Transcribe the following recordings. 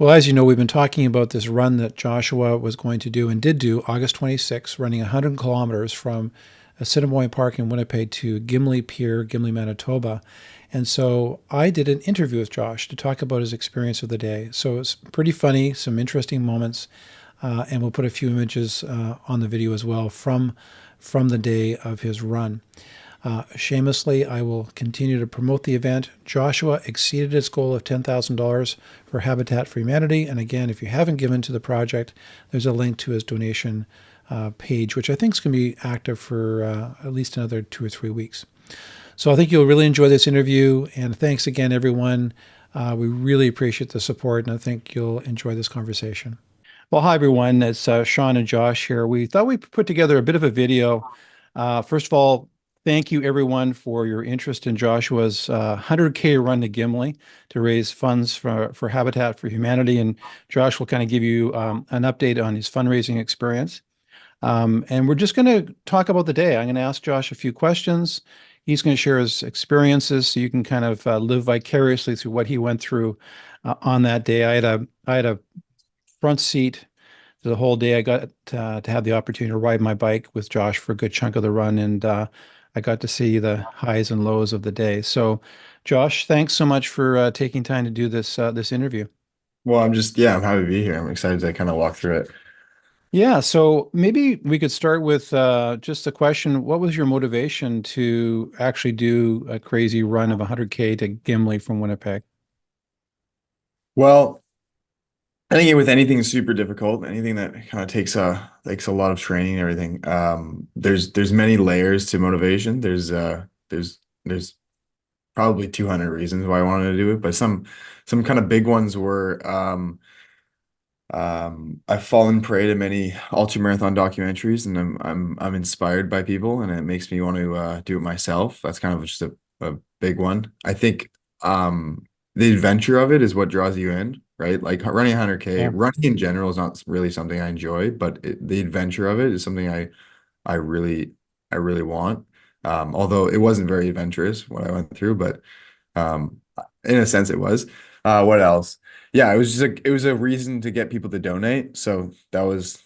Well, as you know, we've been talking about this run that Joshua was going to do and did do August 26th, running 100 kilometers from Assiniboine Park in Winnipeg to Gimli Pier, Gimli, Manitoba. And so I did an interview with Josh to talk about his experience of the day. So it's pretty funny, some interesting moments, and we'll put a few images on the video as well from the day of his run. Shamelessly, I will continue to promote the event. Joshua exceeded his goal of $10,000 for Habitat for Humanity. And again, if you haven't given to the project, there's a link to his donation page, which I think is going to be active for at least another 2 or 3 weeks. So I think you'll really enjoy this interview. And thanks again, everyone. We really appreciate the support, and I think you'll enjoy this conversation. Well, hi, everyone. It's Shaun and Josh here. We thought we'd put together a bit of a video. First of all, thank you, everyone, for your interest in Joshua's 100K run to Gimli to raise funds for Habitat for Humanity. And Josh will kind of give you an update on his fundraising experience. And we're just going to talk about the day. I'm going to ask Josh a few questions. He's going to share his experiences so you can kind of live vicariously through what he went through on that day. I had a front seat the whole day. I got to have the opportunity to ride my bike with Josh for a good chunk of the run, and I got to see the highs and lows of the day. So, Josh, thanks so much for taking time to do this interview. Well, I'm happy to be here. I'm excited to kind of walk through it. Yeah, so maybe we could start with just the question: what was your motivation to actually do a crazy run of 100K to Gimli from Winnipeg? Well, I think with anything super difficult, anything that kind of takes a lot of training and everything, there's many layers to motivation. There's probably 200 reasons why I wanted to do it, but some kind of big ones were I've fallen prey to many ultramarathon documentaries, and I'm inspired by people, and it makes me want to do it myself. That's kind of just a big one. I think the adventure of it is what draws you in, right? Like running 100K, Yeah. running in general is not really something I enjoy, but the adventure of it is something I really I really want. Although it wasn't very adventurous what I went through, but um, in a sense it was. What else? Yeah, it was a reason to get people to donate. So that's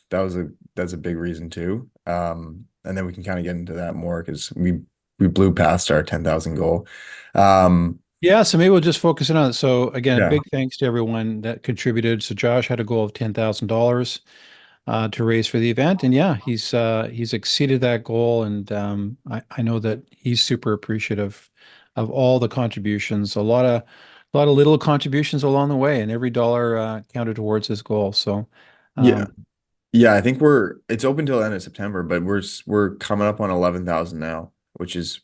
a big reason too. And then we can kind of get into that more because we blew past our 10,000 goal. Um, Yeah, so maybe we'll just focus in on it. So again, a yeah. big thanks to everyone that contributed. So Josh had a goal of $10,000 to raise for the event, and yeah, he's exceeded that goal, and I know that he's super appreciative of all the contributions. A lot of little contributions along the way, and every dollar counted towards his goal. So Yeah. um, Yeah, I think it's open till the end of September, but we're coming up on 11,000 now, which is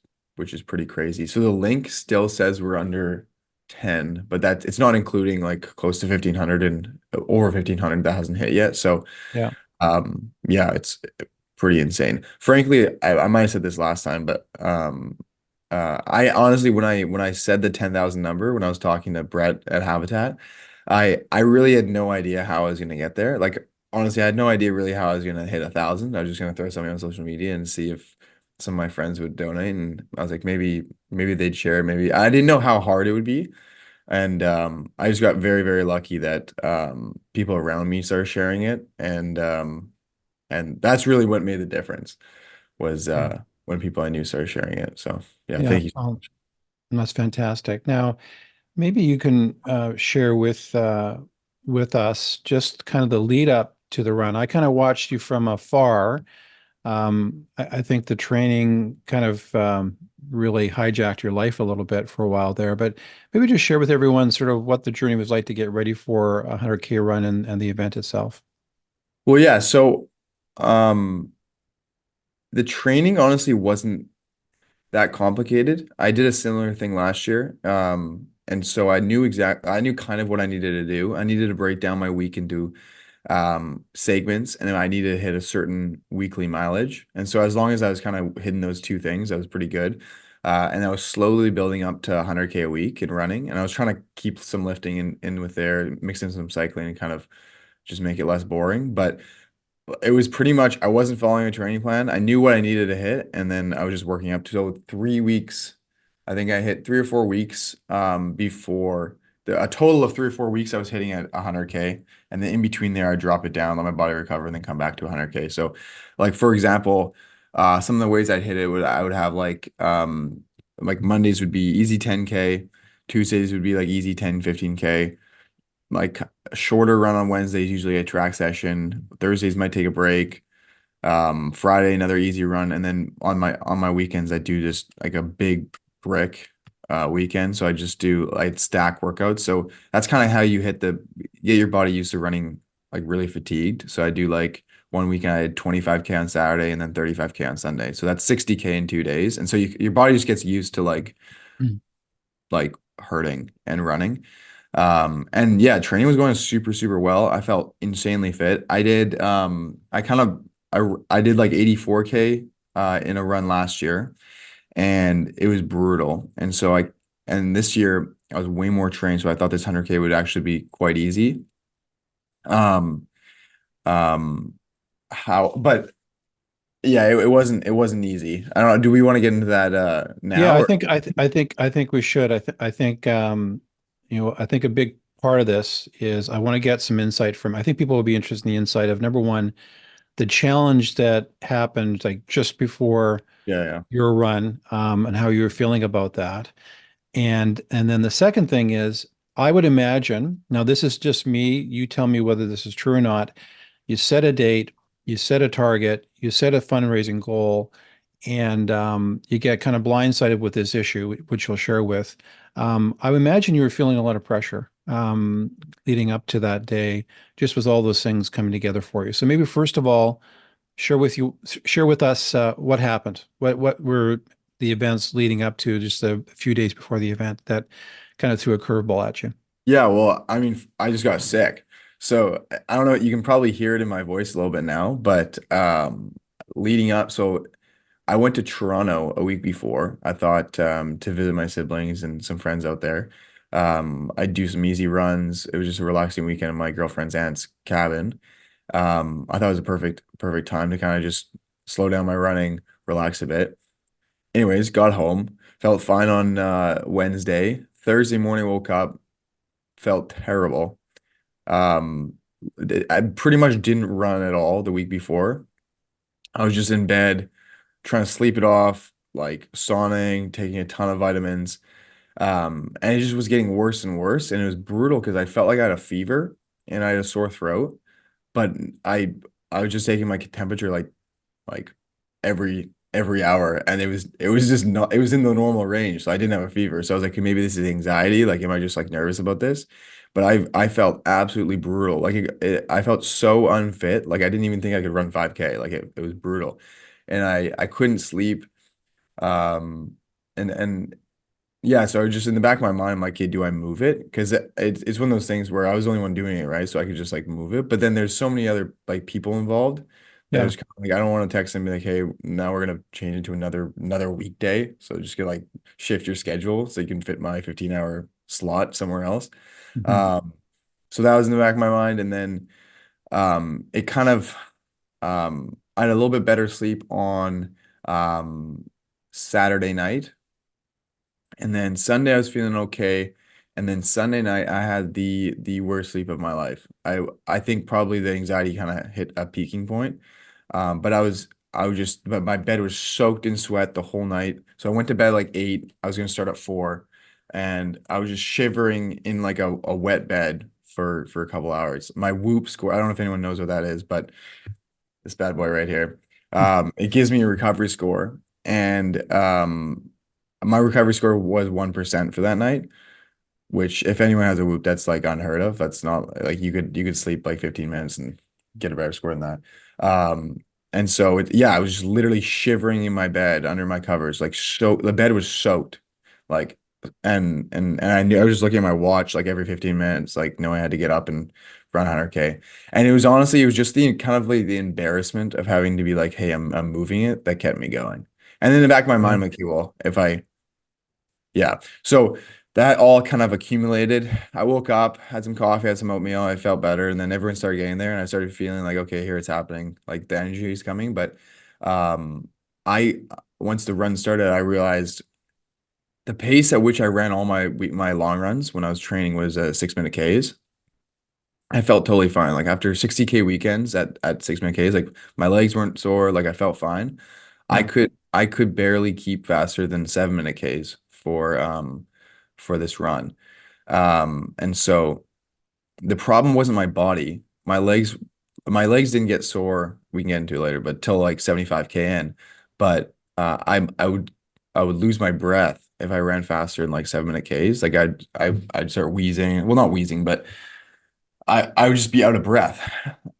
pretty crazy. So the link still says we're under 10, but that it's not including like close to 1,500 and over 1,500 that hasn't hit yet. So yeah, yeah, it's pretty insane. Frankly, I might have said this last time, but I honestly when I said the 10,000 number when I was talking to Brett at Habitat, I really had no idea how I was gonna get there. Like honestly, I had no idea really how I was gonna hit 1,000. I was just gonna throw something on social media and see if some of my friends would donate, and I was like maybe they'd share. Maybe I didn't know how hard it would be. And I just got very lucky that people around me started sharing it, and that's really what made the difference was yeah, when people I knew started sharing it. So yeah, yeah. thank you. Oh, that's fantastic. Now, maybe you can share with us just kind of the lead up to the run. I kind of watched you from afar. I think the training kind of really hijacked your life a little bit for a while there, but maybe just share with everyone sort of what the journey was like to get ready for a 100K run and the event itself. Well, yeah, so um the training honestly wasn't that complicated. I did a similar thing last year. And so I knew kind of what I needed to do. I needed to break down my week into segments, and then I needed to hit a certain weekly mileage. And so as long as I was kind of hitting those two things, that was pretty good. And I was slowly building up to 100K a week in running, and I was trying to keep some lifting in with there, mix in some cycling and kind of just make it less boring. But it was pretty much I wasn't following a training plan. I knew what I needed to hit, and then I was just working up to 3 weeks. I think I hit 3 or 4 weeks before a total of 3 or 4 weeks I was hitting at 100K, and then in between there I drop it down, let my body recover, and then come back to 100K. So, like for example, some of the ways I'd hit it would I would have like Mondays would be easy 10K, Tuesdays would be like easy 10, 15K, like a shorter run on Wednesdays, usually a track session. Thursdays might take a break. Friday another easy run, and then on my weekends I do just like a big brick weekend. So I'd stack workouts. So that's kind of how you get your body used to running like really fatigued. So I do like one weekend I had 25K on Saturday and then 35K on Sunday. So that's 60K in 2 days. And so your body just gets used to like hurting and running. And yeah, training was going super, super well. I felt insanely fit. I did like 84K in a run last year, and it was brutal. And this year I was way more trained, so I thought this 100K would actually be quite easy. Um, um, but yeah, it wasn't easy. I don't know. Do we want to get into that Yeah, now or I think we should. I think I think a big part of this is I want to get some insight from. I think people will be interested in the insight of number one, the challenge that happened like just before yeah, yeah. your run, and how you were feeling about that. And then the second thing is, I would imagine, now this is just me, you tell me whether this is true or not. You set a date, you set a target, you set a fundraising goal, and you get kind of blindsided with this issue, which you'll share with. I would imagine you were feeling a lot of pressure leading up to that day, just with all those things coming together for you. So maybe first of all, share with us what happened. What were the events leading up to just a few days before the event that kind of threw a curveball at you? Yeah, well, I mean, I just got sick. So I don't know, you can probably hear it in my voice a little bit now, but leading up, so I went to Toronto a week before. I thought to visit my siblings and some friends out there. I'd do some easy runs. It was just a relaxing weekend at my girlfriend's aunt's cabin. I thought it was a perfect time to kind of just slow down my running, relax a bit. Anyways, got home, felt fine on Wednesday. Thursday morning, woke up, felt terrible. Um, I pretty much didn't run at all the week before. I was just in bed trying to sleep it off, like sauning, taking a ton of vitamins. And it just was getting worse and worse. And it was brutal because I felt like I had a fever and I had a sore throat. But I I was just taking my temperature like every hour, and it was just not, it was in the normal range, so I didn't have a fever. So I was like, maybe this is anxiety, like am I just like nervous about this? But I felt absolutely brutal, like I felt so unfit, like I didn't even think I could run 5K, like it was brutal. And I couldn't sleep. Um and and yeah, so just in the back of my mind, I'm like, okay, do I move it? Because it's one of those things where I was the only one doing it, right? So I could just like move it. But then there's so many other like people involved that I Yeah. was kind of like, I don't want to text them and be like, hey, now we're gonna change it to another weekday. So just gonna like shift your schedule so you can fit my 15-hour slot somewhere else. Mhm. Um, so that was in the back of my mind, and then it kind of I had a little bit better sleep on Saturday night. And then Sunday I was feeling okay. And then Sunday night I had the worst sleep of my life. I think probably the anxiety kind of hit a peaking point. But but my bed was soaked in sweat the whole night. So I went to bed like 8. I was gonna start at 4, and I was just shivering in like a wet bed for a couple hours. My Whoop score, I don't know if anyone knows what that is, but this bad boy right here. It gives me a recovery score, and my recovery score was 1% for that night, which if anyone has a Whoop, that's like unheard of. That's not like you could sleep like 15 minutes and get a better score than that. And so yeah, I was just literally shivering in my bed under my covers, like so the bed was soaked, like and I knew I was just looking at my watch like every 15 minutes, like no, I had to get up and run 100K. And it was just the kind of like the embarrassment of having to be like, hey, I'm moving it that kept me going. And in the back of my mind, Yeah. I'm like, okay, well, if I yeah. So that all kind of accumulated. I woke up, had some coffee, had some oatmeal. I felt better. And then everyone started getting there. And I started feeling like, okay, here it's happening. Like the energy is coming. But um, I, once the run started, I realized the pace at which I ran all my long runs when I was training was 6 minute Ks. I felt totally fine. Like after 60K weekends at 6 minute Ks, like my legs weren't sore, like I felt fine. Yeah. I could barely keep faster than 7 minute Ks for this run. And so the problem wasn't my body. My legs didn't get sore. We can get into it later, but till like 75K in. But I would lose my breath if I ran faster than like 7 minute Ks. Like I'd start wheezing. Well, not wheezing, but I would just be out of breath.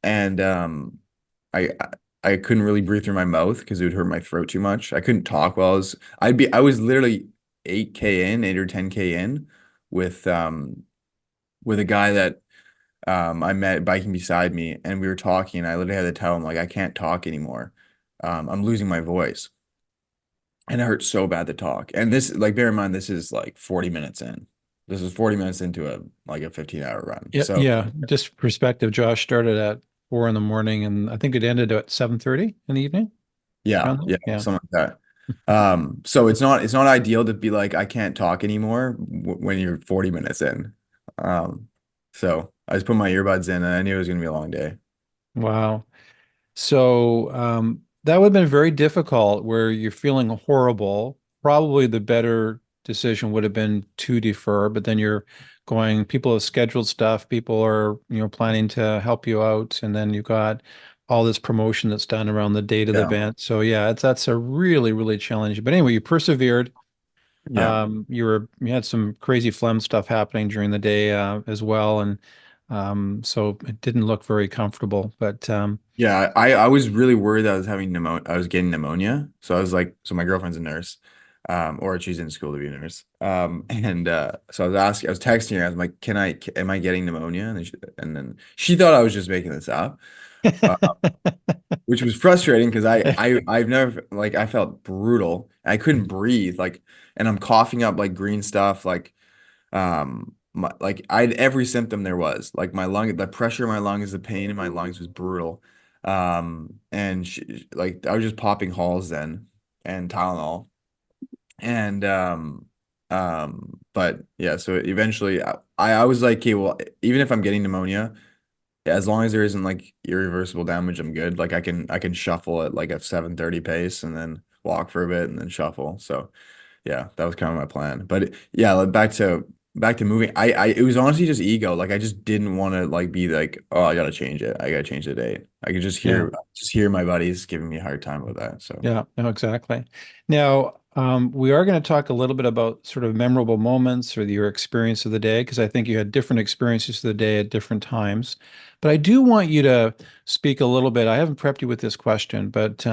And I I couldn't really breathe through my mouth because it would hurt my throat too much. I couldn't talk while I was literally 8K in, 8 or 10K in with a guy that I met biking beside me, and we were talking, and I literally had to tell him like I can't talk anymore. I'm losing my voice. And it hurts so bad to talk. And this, like, bear in mind, this is like 40 minutes in. This is 40 minutes into a 15-hour run. Yeah, So yeah. Just perspective. Josh started at 4 in the morning, and I think it ended at 7:30 in the evening. yeah, Around there? yeah, Yeah. something like that. So it's not ideal to be like I can't talk anymore when you're 40 minutes in. Um, so I just put my earbuds in, and I knew it was gonna be a long day. Wow. So that would have been very difficult where you're feeling horrible. Probably the better decision would have been to defer, but then you're going, people have scheduled stuff, people are, planning to help you out, and then you've got all this promotion that's done around the date of the Yeah, event. So yeah, that's a really, really challenging. But anyway, you persevered. yeah. You had some crazy phlegm stuff happening during the day as well, and so it didn't look very comfortable. But Yeah, I was really worried that I was having pneumonia. I was getting pneumonia. So I was like, so my girlfriend's a nurse, or she's in school to be a nurse. And so I was texting her. I was like, am I getting pneumonia? And then she thought I was just making this up, uh, which was frustrating because I've never like I felt brutal. I couldn't breathe, like, and I'm coughing up like green stuff, like I had every symptom there was. Like the pressure in my lungs, the pain in my lungs was brutal. And like I was just popping Halls then and Tylenol. And but yeah, so eventually I was like, okay, well, even if I'm getting pneumonia, as long as there isn't like irreversible damage, I'm good. Like I can shuffle at like a 7:30 pace and then walk for a bit and then shuffle. So yeah, that was kind of my plan. But yeah, like, back to moving. It was honestly just ego. Like I just didn't want to like be like, oh, I gotta change it. I gotta change the date. I could yeah. just hear my buddies giving me a hard time about that. So Yeah, no, exactly. Now, we are going to talk a little bit about sort of memorable moments or your experience of the day, because I think you had different experiences of the day at different times. But I do want you to speak a little bit. I haven't prepped you with this question, but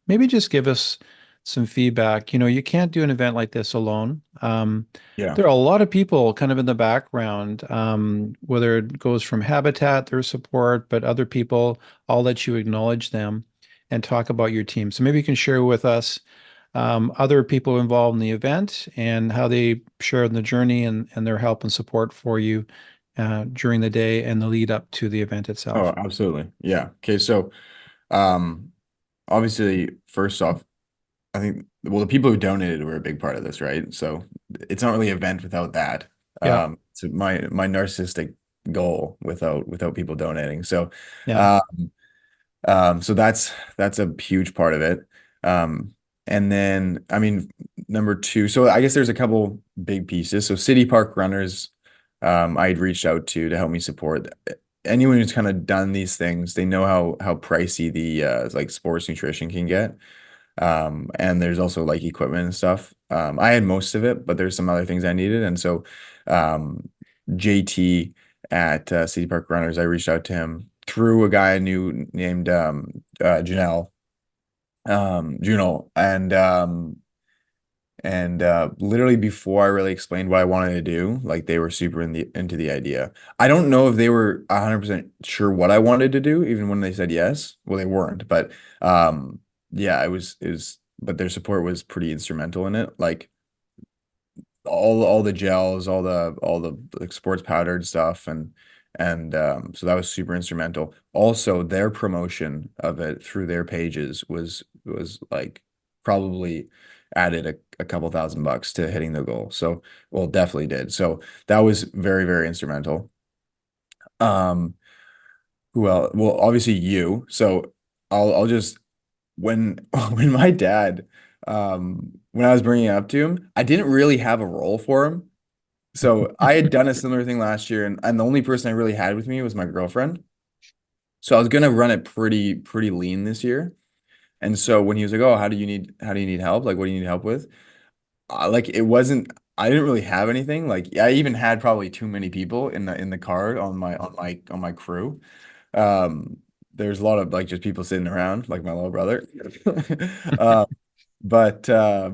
maybe just give us some feedback. You can't do an event like this alone. yeah. There are a lot of people kind of in the background, whether it goes from Habitat, their support, but other people, I'll let you acknowledge them and talk about your team. So maybe you can share with us other people involved in the event and how they shared in the journey and their help and support for you during the day and the lead up to the event Oh, itself. absolutely. Yeah. Okay. So um obviously first off, I think well the people who donated were a big part of this, right? So it's not really an event without that. Yeah, It's my narcissistic goal without people donating. So yeah, uh, so that's a huge part of it. And then I mean number two, so I guess there's a couple big pieces. So City Park runners, I'd reached out to help me support. Anyone who's kind of done these things, they know how pricey the like sports nutrition can get. And there's also like equipment and stuff. I had most of it, but there's some other things I needed. And so JT at City Park Runners, I reached out to him through a guy I knew named Juno, and literally before I really explained what I wanted to do, like they were super into the idea. I don't know if they were 100% sure what I wanted to do, even when they said yes. Well, they weren't, but yeah, it was, but their support was pretty instrumental in it. Like all the gels, all the like sports powdered stuff, and so that was super instrumental. Also, their promotion of it through their pages was like probably added a couple $1,000 to hitting the goal. So, well, definitely did. So that was very, very instrumental. Um, well, obviously you. So I'll just when when my dad when I was bringing it up to him, I didn't really have a role for him. So I had done a similar thing last year, and the only person I really had with me was my girlfriend. So I was gonna run it pretty lean this year. And so when he was like, "Oh, how do you need help? Like, what do you need help with?" Like it wasn't. I didn't really have anything. Like I even had probably too many people in the car on my crew. Um, there's a lot of like just people sitting around, like my little brother. Uh, but uh,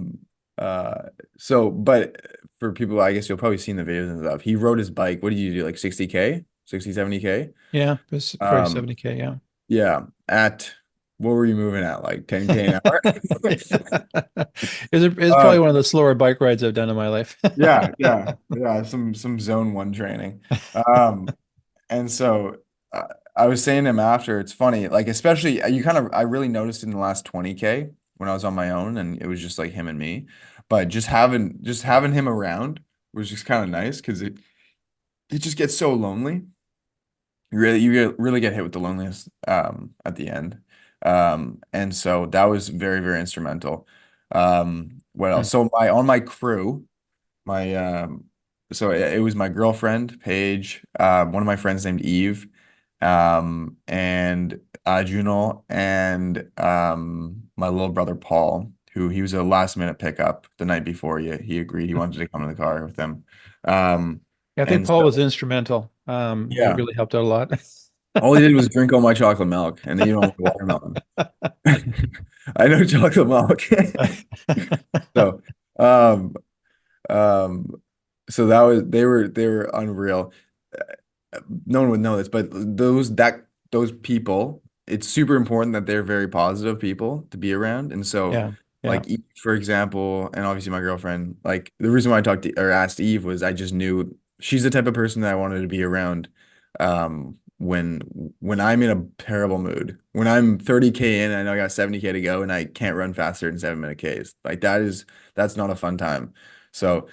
but for people, I guess you'll probably seen the videos and stuff. He rode his bike. What did you do? Like 60K, 60, 70K? Yeah, it's probably Um, 70K, yeah. yeah. At what were you moving at? Like 10K an hour? It's probably Uh, one of the slower bike rides I've done in my life. yeah. Some zone one training. Um, And so I was saying to him after, it's funny, like especially I really noticed in the last 20K when I was on my own and it was just like him and me. But just having him around was just kind of nice because it just gets so lonely. Really get hit with the loneliness at the end. And so that was very, very instrumental. What Hmm. else? So my on my crew, my so it was my girlfriend, Paige, one of my friends named Eve, and Juno, and my little brother Paul, who he was a last minute pickup the night before he agreed he wanted to come in the car with him. Um, Yeah, I think and Paul so was instrumental. He yeah, really helped out a lot. all he did was drink all my chocolate milk and eat all my watermelon. I know chocolate milk. So um Um, so that was they were unreal. No one would know this, but those people, it's super important that they're very positive people to be around. And so, Yeah, yeah. like for example, and obviously my girlfriend, like the reason why I talked to or asked Eve was I just knew she's the type of person that I wanted to be around. When I'm in a terrible mood, when I'm 30K in, and I know I got 70K to go, and I can't run faster than 7 minute Ks. Like that's not a fun time. So.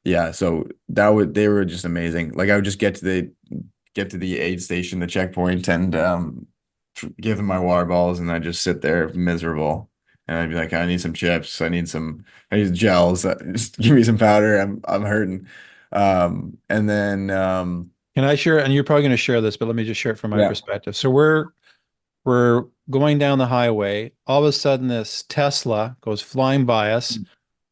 Yeah, so they were just amazing. Like I would just get to the aid station, the checkpoint, and give them my water balls, and I just sit there miserable. And I'd be like, I need some chips, I need gels, just give me some powder. I'm hurting. And then Can I share? And you're probably going to share this, but let me just share it from my yeah, perspective. So we're going down the highway. All of a sudden, this Tesla goes flying by us,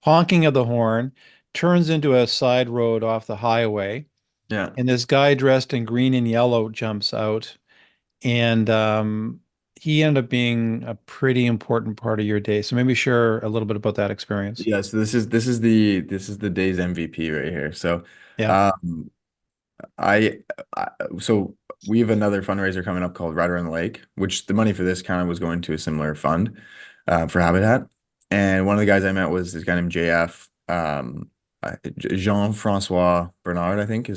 honking of the horn, turns into a side road off the highway, yeah. and this guy dressed in green and yellow jumps out, and he ended up being a pretty important part of your day. So maybe share a little bit about that experience. Yeah, so this is the day's MVP right here. So Yeah. um I, I so we have another fundraiser coming up called Right Around the Lake, which the money for this kind of was going to a similar fund for Habitat. And one of the guys I met was this guy named JF, Jean-Francois Bernard, I think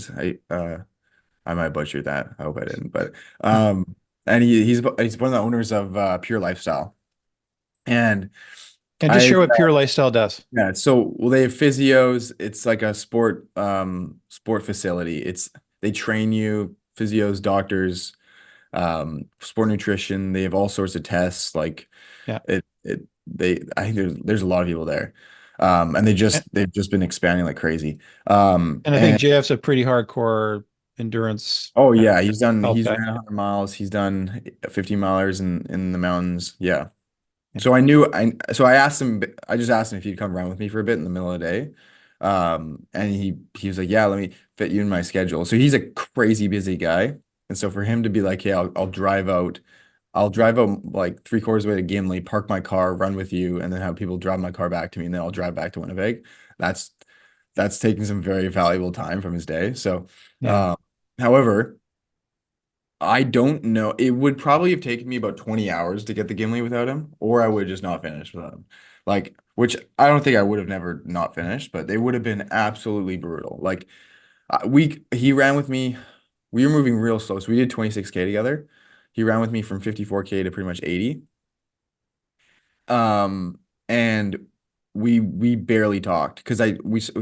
I might butcher that. I hope I didn't, but and he's one of the owners of Pure Lifestyle. And And just I share what Pure Lifestyle does. yeah, so well they have physios. It's like a sport facility. They train you, physios, doctors, sport nutrition. They have all sorts of tests. Like Yeah. I think there's a lot of people there. And And, they've just been expanding like crazy. and I think And JF's a pretty hardcore endurance oh kind of yeah, health he's guy. ran 100 miles. He's done 50 milers in the mountains. Yeah. Yeah. So I just asked him if he'd come run with me for a bit in the middle of the day. And he was like, yeah, let me fit you in my schedule. So he's a crazy busy guy. And so for him to be like, yeah, I'll drive out like 3/4 way to Gimli, park my car, run with you, and then have people drive my car back to me, and then I'll drive back to Winnipeg. That's that's taking some very valuable time from his day. So, Yeah. uh, however, I don't know. It would probably have taken me about 20 hours to get the Gimli without him, or I would have just not finished without him. Like, which I don't think I would have never not finished, but they would have been absolutely brutal. Like, he ran with me. We were moving real slow, so we did 26K together. He ran with me from 54K to pretty much 80. Um, and we barely talked because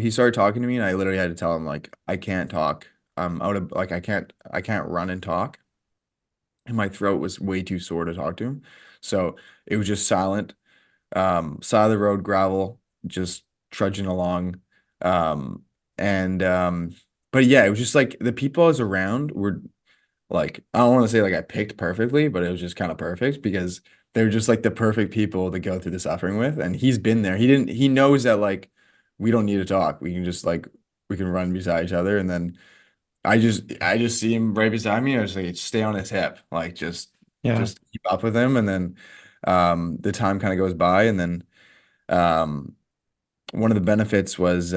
he started talking to me and I literally had to tell him like I can't talk. I'm out of like I can't run and talk. And my throat was way too sore to talk to him. So it was just silent. Side of the road gravel, just trudging along. Um, and but yeah, it was just like the people I was around were like I don't want to say like I picked perfectly, but it was just kind of perfect because they're just like the perfect people to go through the suffering with. And he's been there. He knows that like we don't need to talk. We can just like we can run beside each other. And then I just see him right beside me. I was like stay on his hip, like Yeah. just keep up with him. And then the time kind of goes by, and then um one of the benefits was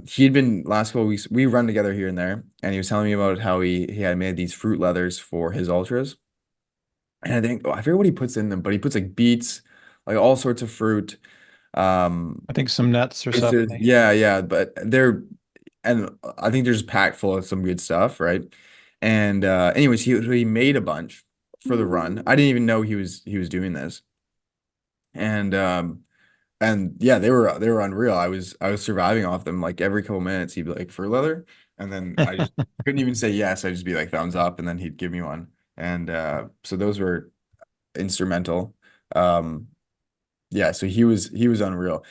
he had been last couple of weeks we run together here and there, and he was telling me about how he had made these fruit leathers for his ultras. And I think I forget what he puts in them, but he puts like beets, like all sorts of fruit. Um, I think some nuts or it's something. yeah, yeah, but they're and I think they're just packed full of some good stuff, right? And anyways, he made a bunch for the run. I didn't even know he was doing this, and yeah, they were unreal. I was surviving off them like every couple minutes. He'd be like fur leather, and then I just couldn't even say yes. I'd just be like thumbs up, and then he'd give me one. And so those were instrumental. Um, yeah, so he was unreal.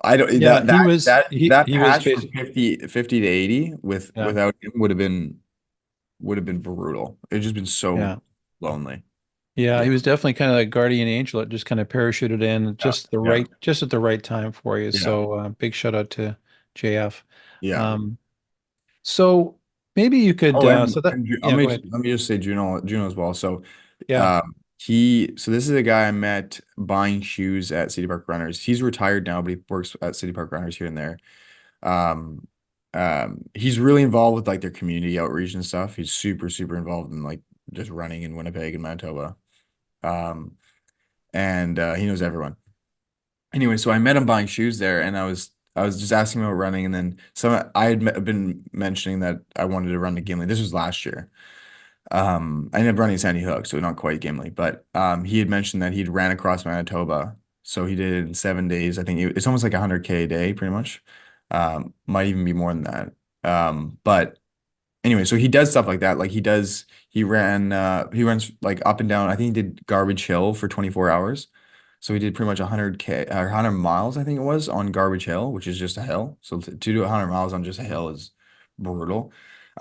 I don't Yeah, that he that was that he that he was patch from basically 50 to 80 yeah, without him would have been brutal. It'd just been so yeah. lonely. Yeah, Yeah. he was definitely kind of like guardian angel. It just kind of parachuted in Yeah. Yeah. just at the right time for you. Yeah. So big shout out to JF. Yeah. Um, so maybe you could Oh, so that let yeah, go me ahead. let me just say Juno as well. So, Yeah. um, so this is a guy I met buying shoes at City Park Runners. He's retired now, but he works at City Park Runners here and there. Um, he's really involved with like their community outreach and stuff. He's super, super involved in like just running in Winnipeg and Manitoba. Um, and he knows everyone. Anyway, so I met him buying shoes there, and I was just asking him about running, and then I had been mentioning that I wanted to run to Gimli. This was last year. I ended up running Sandy Hook, so not quite Gimli, but he had mentioned that he'd ran across Manitoba, so he did it in 7 days. I think it's almost like 100K a day, pretty much. Might even be more than that. But anyway, so he does stuff like that. Like he runs like up and down. I think he did Garbage Hill for 24 hours. So he did pretty much 100K or 100 miles, I think it was, on Garbage Hill, which is just a hill. So to do 100 miles on just a hill is brutal.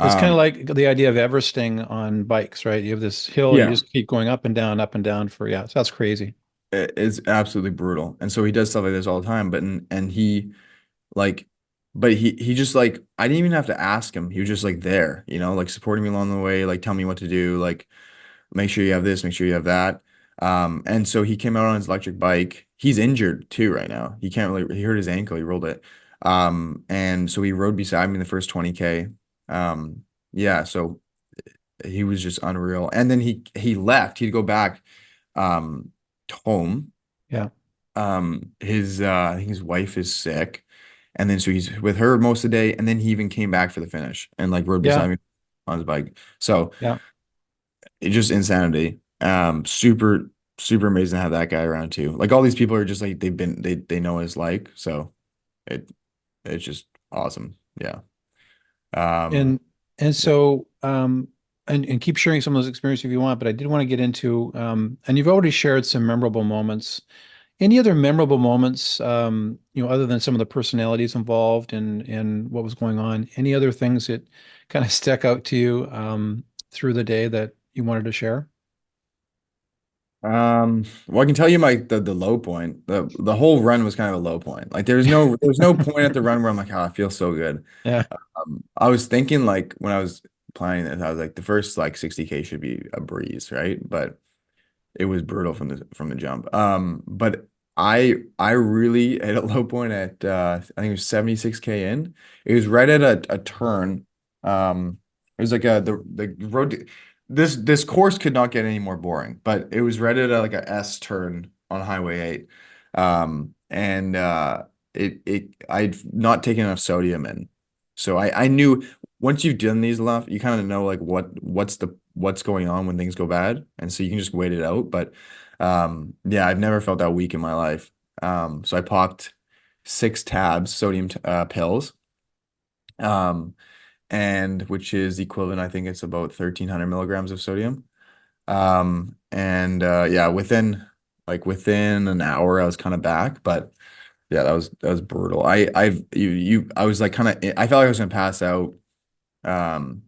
It's kind of Um, like the idea of Everesting on bikes, right? You have this hill and you yeah, just keep going up and down for yeah, so that's crazy. it's absolutely brutal. And so he does stuff like this all the time, and he like but he just like I didn't even have to ask him. He was just like there, like supporting me along the way, like tell me what to do, like make sure you have this, make sure you have that. And so he came out on his electric bike. He's injured too right now. He can't really, he hurt his ankle, he rolled it. And so he rode beside me in the first 20K. Yeah, so he was just unreal. And then he left. He'd go back home. Yeah. His I think his wife is sick. And then so he's with her most of the day, and then he even came back for the finish and like rode Yeah. beside me on his bike. So Yeah. it's just insanity. Super, super amazing to have that guy around too. Like all these people are just like they know what it's like. So it it's just awesome. Yeah. Um, And and yeah. so and keep sharing some of those experiences if you want, but I did want to get into and you've already shared some memorable moments. Any other memorable moments, other than some of the personalities involved and what was going on? Any other things that kind of stuck out to you through the day that you wanted to share? Well, I can tell you the low point. The whole run was kind of a low point. Like there was no point at the run where I'm like, oh, I feel so good. Yeah. I was thinking like when I was planning this, I was like the first like 60K should be a breeze, right? But it was brutal from the jump. But I really hit a low point at I think it was 76K in. It was right at a turn. It was like the road. This course could not get any more boring, but it was right at like a S turn on Highway 8. And it I'd not taken enough sodium in. So I knew once you've done these enough, you kind of know like what's going on when things go bad, and so you can just wait it out. But yeah, I've never felt that weak in my life. So I popped 6 tabs sodium pills, um, and which is equivalent, I think it's about 1,300 milligrams of sodium. And yeah, within an hour, I was kind of back, but yeah, that was brutal. I was like kind of I felt like I was gonna pass out. Um,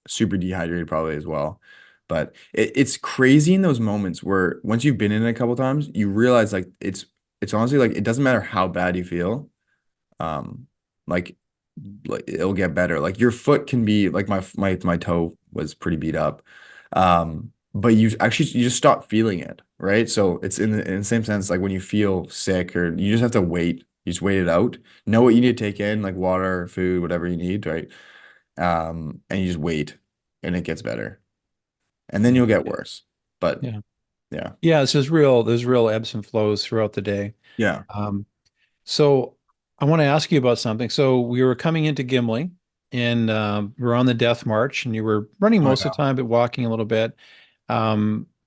Super dehydrated probably as well. But it's crazy in those moments where once you've been in it a couple times, you realize like it's honestly like it doesn't matter how bad you feel. Um, like it'll get better. Like your foot can be like my toe was pretty beat up. But you just stop feeling it, right? So it's in the same sense like when you feel sick or you just have to wait. You just wait it out. Know what you need to take in, like water, food, whatever you need, right? And you just wait and it gets better. And then you'll get worse. But Yeah. yeah. Yeah, it's just there's real ebbs and flows throughout the day. Yeah. Um, so I want to ask you about something. So we were coming into Gimli and we are on the death march and you were running Oh most of yeah. the time, but walking a little bit.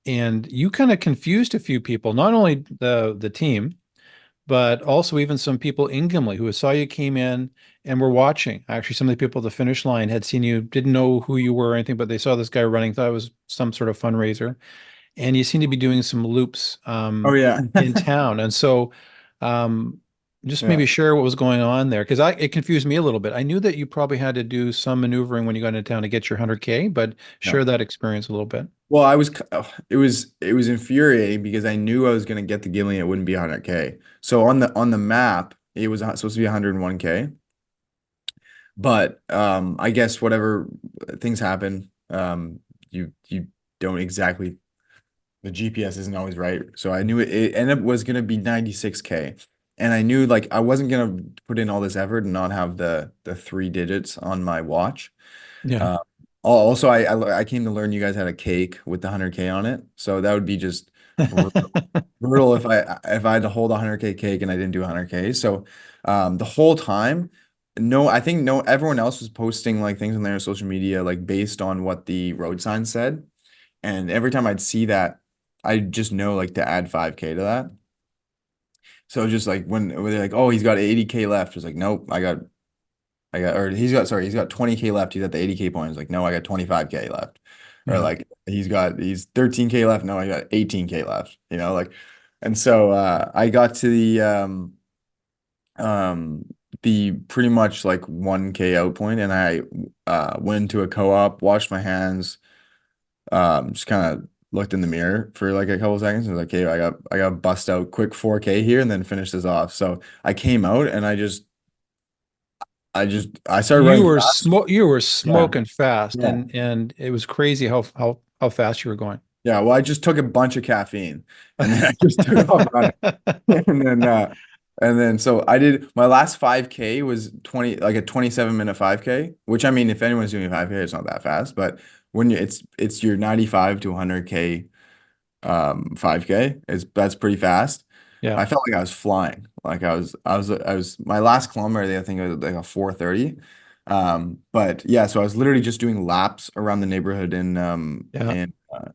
And you kind of confused a few people, not only the team, but also even some people in Gimli who saw you came in and were watching. Actually, some of the people at the finish line had seen you, didn't know who you were or anything, but they saw this guy running, thought it was some sort of fundraiser. And you seem to be doing some loops Oh yeah. in town. And so um, just Yeah. maybe share what was going on there because I it confused me a little bit. I knew that you probably had to do some maneuvering when you got into town to get your 100K, but Yeah. share that experience a little bit. Well, it was infuriating because I knew I was gonna get the Gimli and it wouldn't be 100K. So on the map, it was supposed to be 101K. But I guess whatever things happen, you don't exactly the GPS isn't always right. So I knew it ended up was gonna be 96K. And I knew like I wasn't gonna put in all this effort and not have the 3 digits on my watch. Yeah. Uh, Also, I came to learn you guys had a cake with the 100K on it. So that would be just brutal, brutal if I had to hold a 100K cake and I didn't do 100K. So the whole time, no, I think no everyone else was posting like things on their social media like based on what the road sign said. And every time I'd see that, I just know like to add 5K to that. So just like when they're like, oh, he's got 80K left. It's like, nope, or he's got 20K left. He's at the 80K point. It's like, no, I got 25K left. Or Yeah. like he's 13K left. No, I got 18K left. Like, and so I got to um the pretty much like 1K out point and I went into a co-op, washed my hands, just kind of looked in the mirror for like a couple seconds and was like, okay, I got to bust out quick 4K here and then finish this off. So I came out and I started running fast. You were Yeah. smoking fast Yeah. and it was crazy how fast you were going. Yeah. Well, I just took a bunch of caffeine and then I just took off running. And then so I did my last 5K was 20 like a 27-minute 5K, which I mean if anyone's doing a 5K, it's not that fast, but when it's your 95 to 100K 5K is that's pretty fast. Yeah. I felt like I was flying. Like I was my last kilometer, I think it was like a 4:30. But yeah, so I was literally just doing laps around the neighborhood Yeah.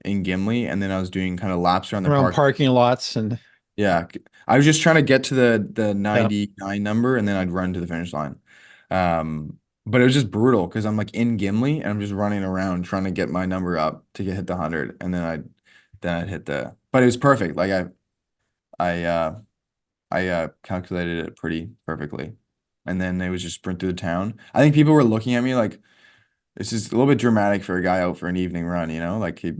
in Gimli, and then I was doing kind of laps around the Around park. parking lots and Yeah, I was just trying to get to the yeah. 99 number, and then I'd run to the finish line. But it was just brutal because I'm like in Gimli and I'm just running around trying to get my number up to hit the 100, and then I'd hit the. But it was perfect. Like I calculated it pretty perfectly, and then it was just sprint through the town. I think people were looking at me like this is a little bit dramatic for a guy out for an evening run, Like he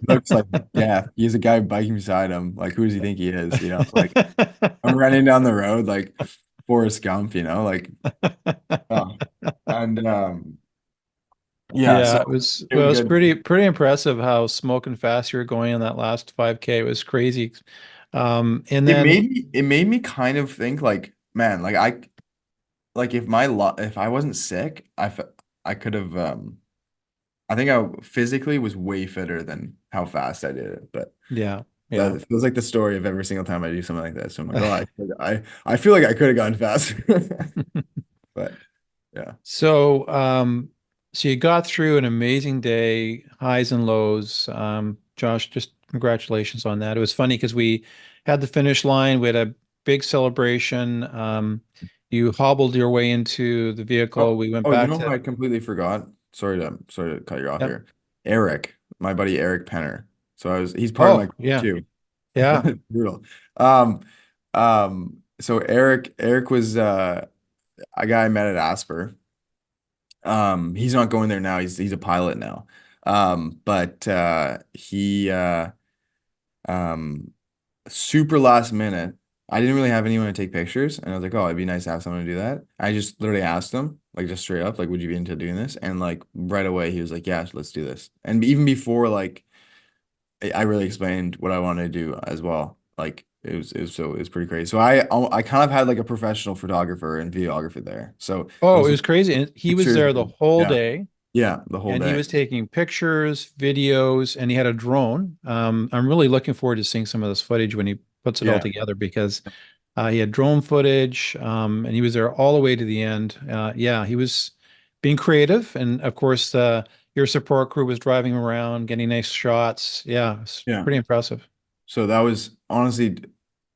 looks like yeah, he's a guy biking beside him. Like who does he think he is? Like I'm running down the road like Forrest Gump, Like oh. And yeah, so Yeah, it was it well, was it was good. pretty impressive how smoking fast you were going in that last 5K. It was crazy. And It then made me it made me kind of think like, man, like if I wasn't sick, I could have I think I physically was way fitter than how fast I did it. But yeah, yeah. that feels like the story of every single time I do something like this. So I'm like, oh, I feel like I could have gone faster. But yeah. So, so you got through an amazing day, highs and lows. Josh, just congratulations on that. It was funny because we had the finish line. We had a big celebration. You hobbled your way into the vehicle. Oh, We went oh, you back know who to, I completely forgot? Sorry to cut you off yep. here. Eric, my buddy Eric Penner. He's part of my Oh, group yeah. too. Yeah. Brutal. Um, so Eric was a guy I met at Asper. He's not going there now. He's a pilot now. But he um super last minute. I didn't really have anyone to take pictures, and I was like, "Oh, it'd be nice to have someone to do that." I just literally asked him, like, just straight up, like, "Would you be into doing this?" And like right away, he was like, "Yeah, let's do this." And even before, like, I really explained what I wanted to do as well. Like, it was pretty crazy. So I kind of had like a professional photographer and videographer there. So Oh, it those was crazy. And he was pictures, there the whole yeah, day. yeah, the whole And he day. was taking pictures, videos, and he had a drone. I'm really looking forward to seeing some of this footage when he puts it all Yeah, together because he had drone footage, and he was there all the way to the end. Yeah, he was being creative, and of course, your support crew was driving around, getting nice shots. Yeah, it's yeah. pretty impressive. So that was honestly,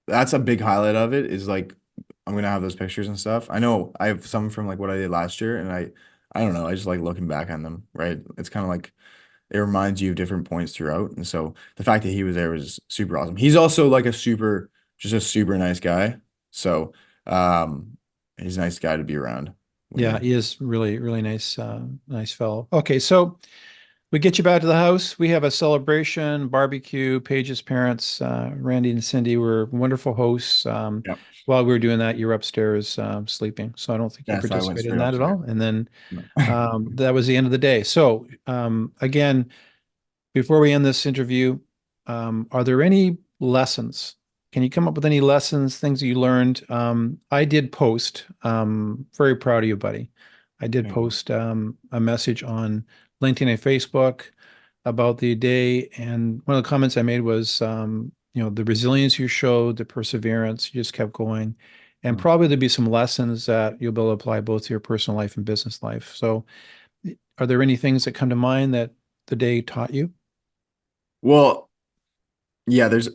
that's a big highlight of it is like I'm gonna have those pictures and stuff. I know I have some from like what I did last year, and I don't know, I just like looking back on them, right? It's kind of like it reminds you of different points throughout, and so the fact that he was there was super awesome. He's also like just a super nice guy. So he's a nice guy to be around when Yeah, you're he is really, really nice, nice fellow. Okay, so we get you back to the house. We have a celebration, barbecue. Paige's parents, Randy and Cindy, were wonderful hosts. yeah. While we were doing that, you were upstairs sleeping. So I don't think you Yes, I went participated in straight that at upstairs. all. And then No. that was the end of the day. So again, before we end this interview, are there any lessons? Can you come up with any lessons, things that you learned? I did post, very proud of you, buddy. I did Thank you. post a message on LinkedIn and Facebook about the day. And one of the comments I made was, the resilience you showed, the perseverance, you just kept going. And Mm. probably there'll be some lessons that you'll be able to apply both to your personal life and business life. So, are there any things that come to mind that the day taught you? Well, yeah, there's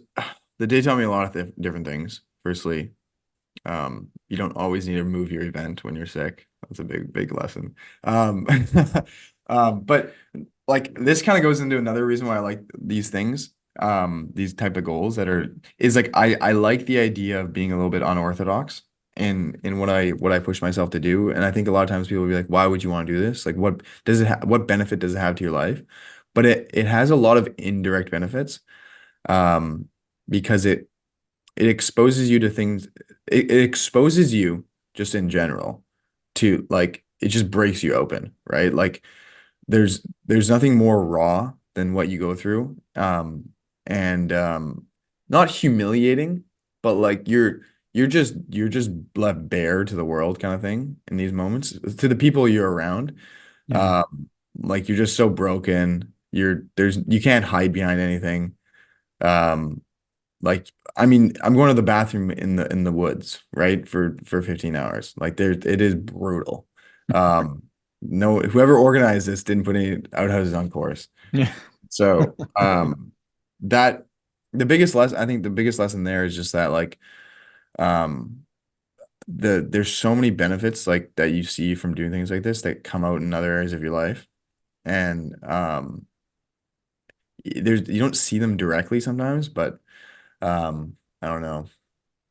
the day taught me a lot of different things. Firstly, you don't always need to move your event when you're sick. That's a big lesson. Um, but like this kind of goes into another reason why I like these things, these type of goals is like I like the idea of being a little bit unorthodox in what I push myself to do. And I think a lot of times people will be like, why would you want to do this? Like what benefit does it have to your life? But it has a lot of indirect benefits, um, because it exposes you to things. It exposes you just in general to like it just breaks you open, right? Like there's nothing more raw than what you go through. And not humiliating, but like you're just left bare to the world kind of thing in these moments to the people you're around. Yeah. Like you're just so broken. You can't hide behind anything. Um, like, I mean, I'm going to the bathroom in the woods, right? For 15 hours. Like it is brutal. No, whoever organized this didn't put any outhouses on course. Yeah. So, that I think the biggest lesson there is just that like um there's so many benefits like that you see from doing things like this that come out in other areas of your life. And you don't see them directly sometimes, but I don't know.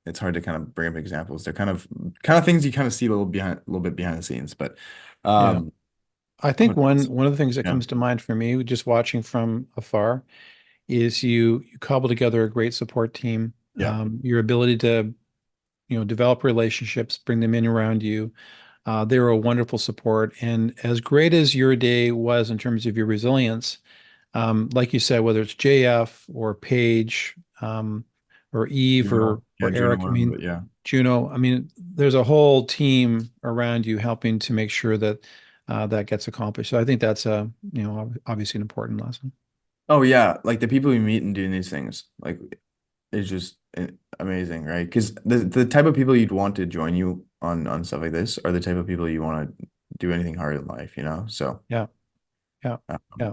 It's hard to kind of bring up examples. They're kind of things you kind of see a little bit behind the scenes. But Yeah. um, I think one of the things that yeah, comes to mind for me, just watching from afar, is you cobble together a great support team. yeah, Your ability to, develop relationships, bring them in around you. They were a wonderful support. And as great as your day was in terms of your resilience, like you said, whether it's JF or Paige, or Eve Juno, yeah, or Juno, Eric, I one of them, mean, but yeah. Juno, I mean, there's a whole team around you helping to make sure that that gets accomplished. So I think that's obviously an important lesson. Oh yeah, like the people you meet and doing these things, like it's just amazing, right? Because the type of people you'd want to join you on stuff like this are the type of people you want to do anything hard in life, you know? So Yeah, yeah, um, yeah.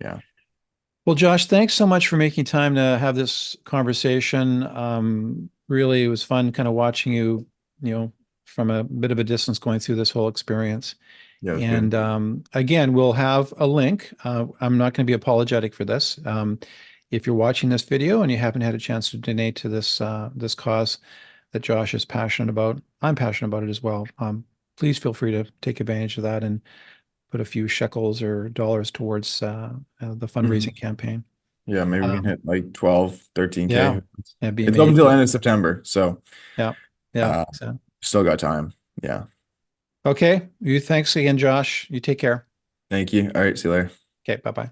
yeah, Well, Josh, thanks so much for making time to have this conversation. Really, it was fun kind of watching you, from a bit of a distance going through this whole experience. Yeah, it was good. And again, we'll have a link. I'm not going to be apologetic for this. If you're watching this video and you haven't had a chance to donate to this cause that Josh is passionate about, I'm passionate about it as well. Please feel free to take advantage of that and put a few shekels or dollars towards the fundraising Mhm. campaign. Yeah, maybe we can Um, hit like 12, 13K. yeah, that'd be It's up until the amazing. end of September, so Yeah, yeah. uh So, still got time. Yeah. okay. You thanks again, Josh. You take care. Thank you. All right, see you later. Okay, bye bye.